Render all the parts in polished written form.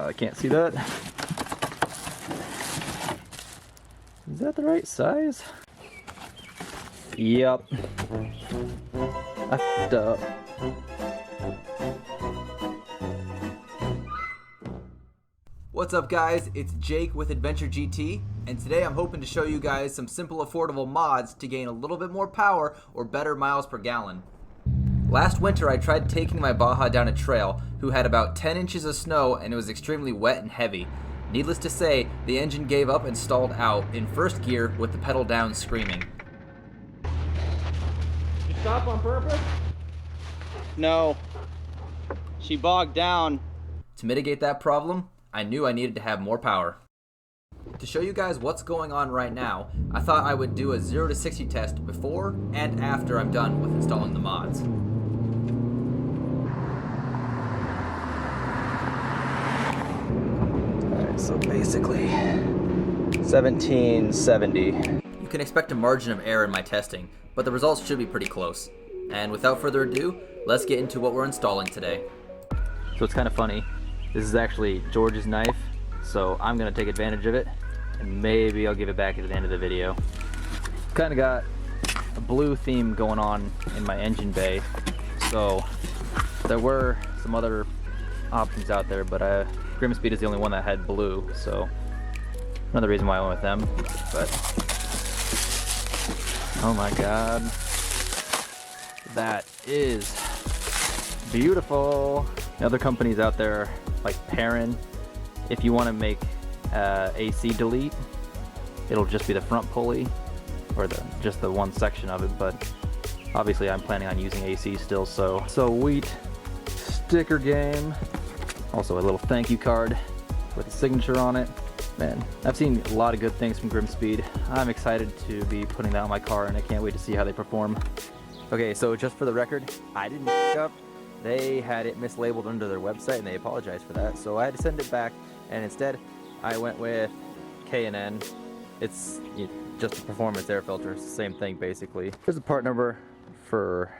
I can't see that. Is that the right size? Yep. I f***ed up. What's up guys, it's Jake with Adventure GT, and today I'm hoping to show you guys some simple affordable mods to gain a little bit more power or better miles per gallon. Last winter I tried taking my Baja down a trail who had about 10 inches of snow and it was extremely wet and heavy. Needless to say, the engine gave up and stalled out in first gear with the pedal down screaming. Did you stop on purpose? No. She bogged down. To mitigate that problem, I knew I needed to have more power. To show you guys what's going on right now, I thought I would do a 0 to 60 test before and after I'm done with installing the mods. Alright, so basically 1770. You can expect a margin of error in my testing, but the results should be pretty close. And without further ado, let's get into what we're installing today. So it's kind of funny. This is actually George's knife, so I'm gonna take advantage of it, and maybe I'll give it back at the end of the video. Kind of got a blue theme going on in my engine bay, so there were some other options out there, but Grimspeed is the only one that had blue, so another reason why I went with them. But oh my god, that is beautiful. Other companies out there like Perrin, if you want to make AC delete, it'll just be the front pulley or just the one section of it, but obviously I'm planning on using AC still, so sweet sticker game. Also a little thank you card with a signature on it. Man, I've seen a lot of good things from Grimspeed. I'm excited to be putting that on my car and I can't wait to see how they perform. Okay, so just for the record, I didn't pick up. They had it mislabeled under their website and they apologized for that, so I had to send it back, and instead I went with K&N. It's just a performance air filter, it's the same thing basically. Here's the part number for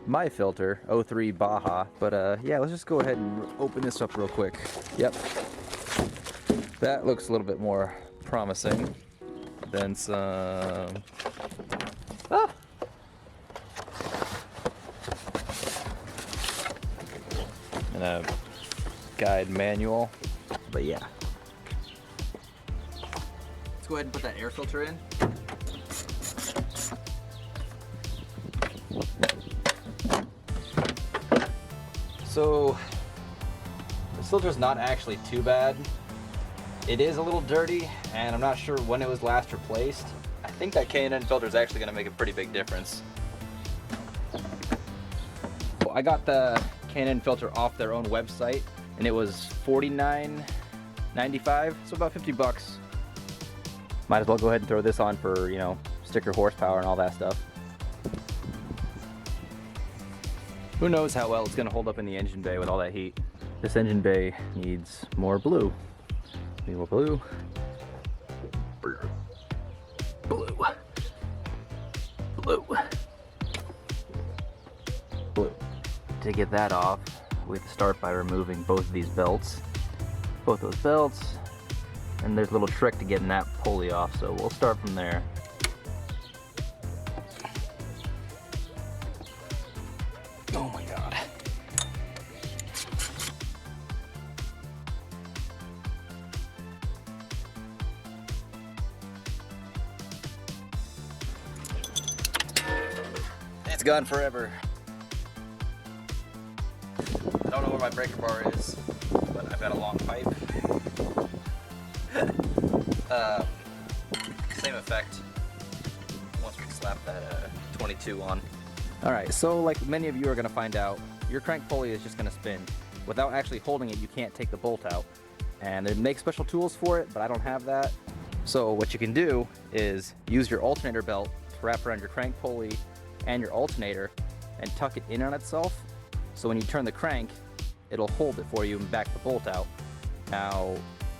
my filter, 03 Baja, but yeah, let's just go ahead and open this up real quick. Yep, that looks a little bit more promising than some... Ah! And a guide manual, but yeah. Let's go ahead and put that air filter in. So this filter's not actually too bad. It is a little dirty and I'm not sure when it was last replaced. I think that K&N filter is actually going to make a pretty big difference. I got the K&N filter off their own website and it was $49.95, so about 50 bucks. Might as well go ahead and throw this on for, you know, sticker horsepower and all that stuff. Who knows how well it's going to hold up in the engine bay with all that heat. This engine bay needs more blue. Need more blue. Blue. Blue. Blue. To get that off, we have to start by removing both of these belts. Both those belts. And there's a little trick to getting that pulley off, so we'll start from there. Oh my god. It's gone forever. I don't know where my breaker bar is, but I've got a long pipe. Same effect once we slap that 22 on. Alright, so like many of you are going to find out, your crank pulley is just going to spin. Without actually holding it, you can't take the bolt out. And they make special tools for it, but I don't have that. So what you can do is use your alternator belt to wrap around your crank pulley and your alternator and tuck it in on itself. So when you turn the crank, it'll hold it for you and back the bolt out. Now,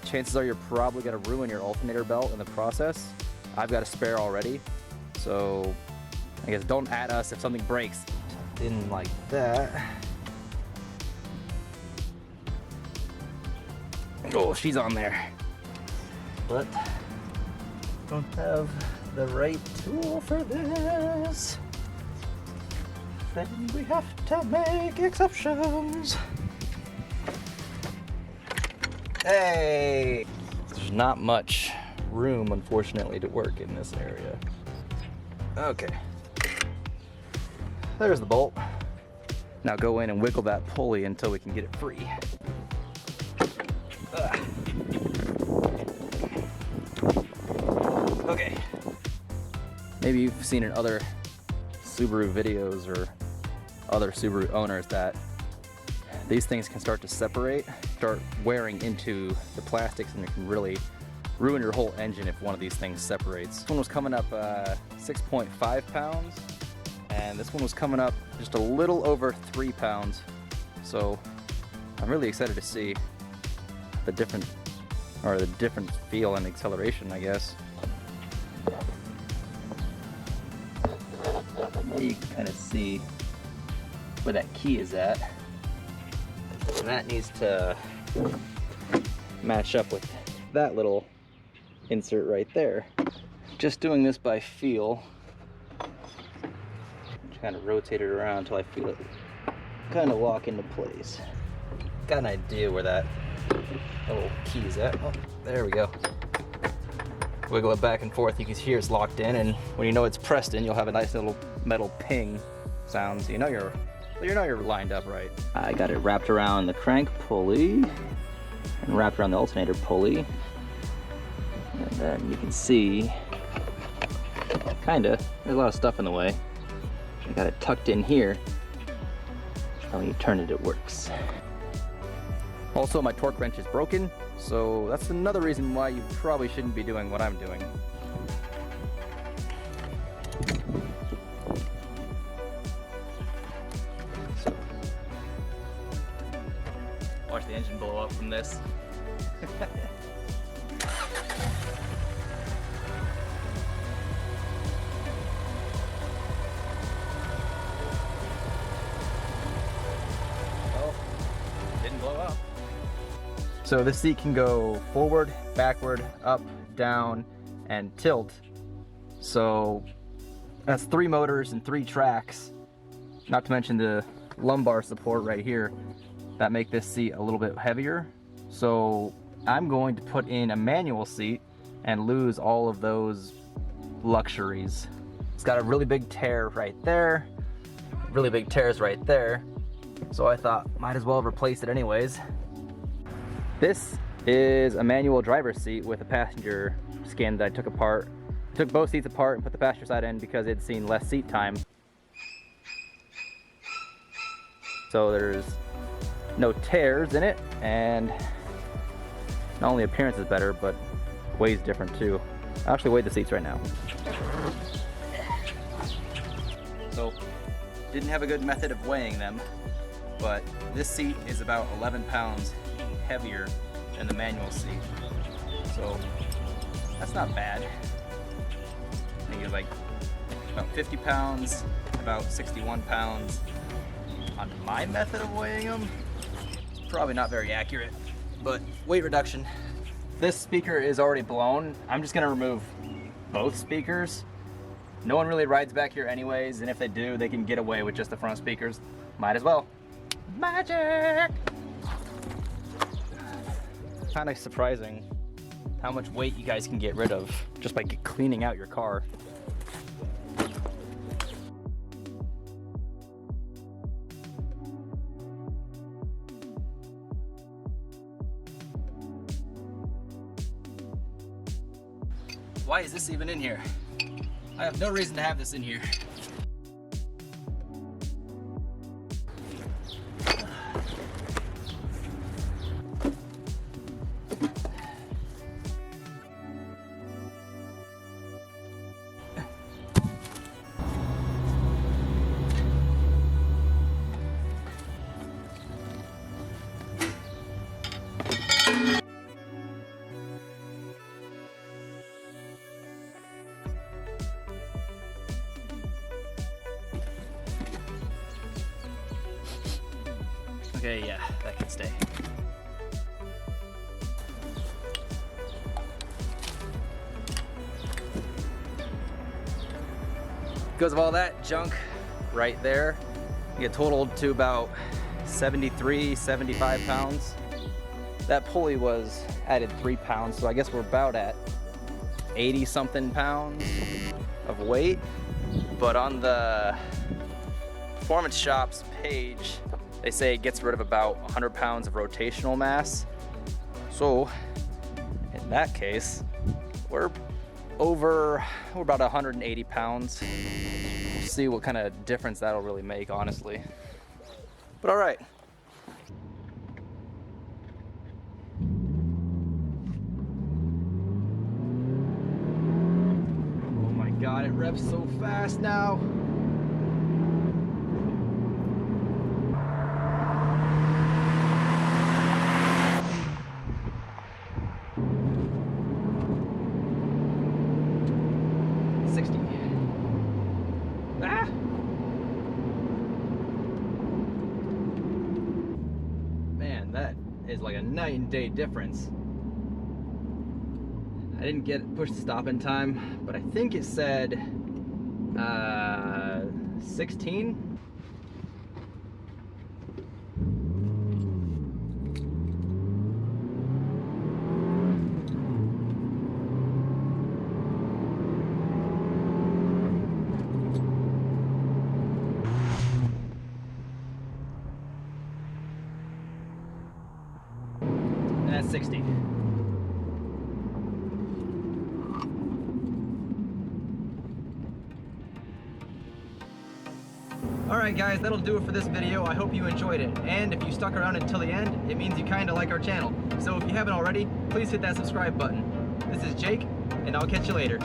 chances are you're probably going to ruin your alternator belt in the process. I've got a spare already, so I guess don't at us if something breaks. In like that. Oh, she's on there. But don't have the right tool for this. Then we have to make exceptions. Hey! There's not much room, unfortunately, to work in this area. Okay. There's the bolt. Now go in and wiggle that pulley until we can get it free. Okay. Maybe you've seen in other Subaru videos or other Subaru owners that these things can start to separate, start wearing into the plastics, and it can really ruin your whole engine if one of these things separates. This one was coming up 6.5 pounds, and this one was coming up just a little over 3 pounds. So I'm really excited to see the different feel and acceleration, I guess. You can kind of see where that key is at. And that needs to match up with that little insert right there. Just doing this by feel. Just kind of rotate it around until I feel it kind of lock into place. Got an idea where that little key is at. Oh, there we go. Wiggle it back and forth. You can hear it's locked in, and when you know it's pressed in, you'll have a nice little metal ping sound, so you know you're lined up right. I got it wrapped around the crank pulley and wrapped around the alternator pulley, and then you can see there's a lot of stuff in the way. I got it tucked in here, and when you turn it, it works. Also, my torque wrench is broken, so that's another reason why you probably shouldn't be doing what I'm doing. Watch the engine blow up from this. Well, didn't blow up. So this seat can go forward, backward, up, down, and tilt. So that's 3 motors and 3 tracks, not to mention the lumbar support right here that make this seat a little bit heavier. So I'm going to put in a manual seat and lose all of those luxuries. It's got a really big tear right there, really big tears right there. So I thought might as well replace it anyways. This is a manual driver's seat with a passenger skin that I took apart. Took both seats apart and put the passenger side in because it'd seen less seat time. So there's no tears in it, and not only appearance is better, but weight's different too. I actually weighed the seats right now. So, didn't have a good method of weighing them, but this seat is about 11 pounds heavier than the manual seat. So, that's not bad. I think it's like about 50 pounds, about 61 pounds. On my method of weighing them, it's probably not very accurate, but weight reduction. This speaker is already blown. I'm just gonna remove both speakers. No one really rides back here anyways, and if they do, they can get away with just the front speakers. Might as well. Magic! Kind of surprising how much weight you guys can get rid of just by cleaning out your car. Why is this even in here? I have no reason to have this in here. Okay, yeah, that can stay. Because of all that junk right there, it totaled to about 73, 75 pounds. That pulley was added 3 pounds, so I guess we're about at 80 something pounds of weight. But on the Performance Shop's page, they say it gets rid of about 100 pounds of rotational mass. So in that case, we're about 180 pounds. We'll see what kind of difference that'll really make, honestly. But all right. Oh my God, it revs so fast now. That is like a night and day difference. I didn't push the stop in time, but I think it said 16. That's 60. Alright guys, that'll do it for this video. I hope you enjoyed it. And if you stuck around until the end, it means you kinda like our channel. So if you haven't already, please hit that subscribe button. This is Jake, and I'll catch you later.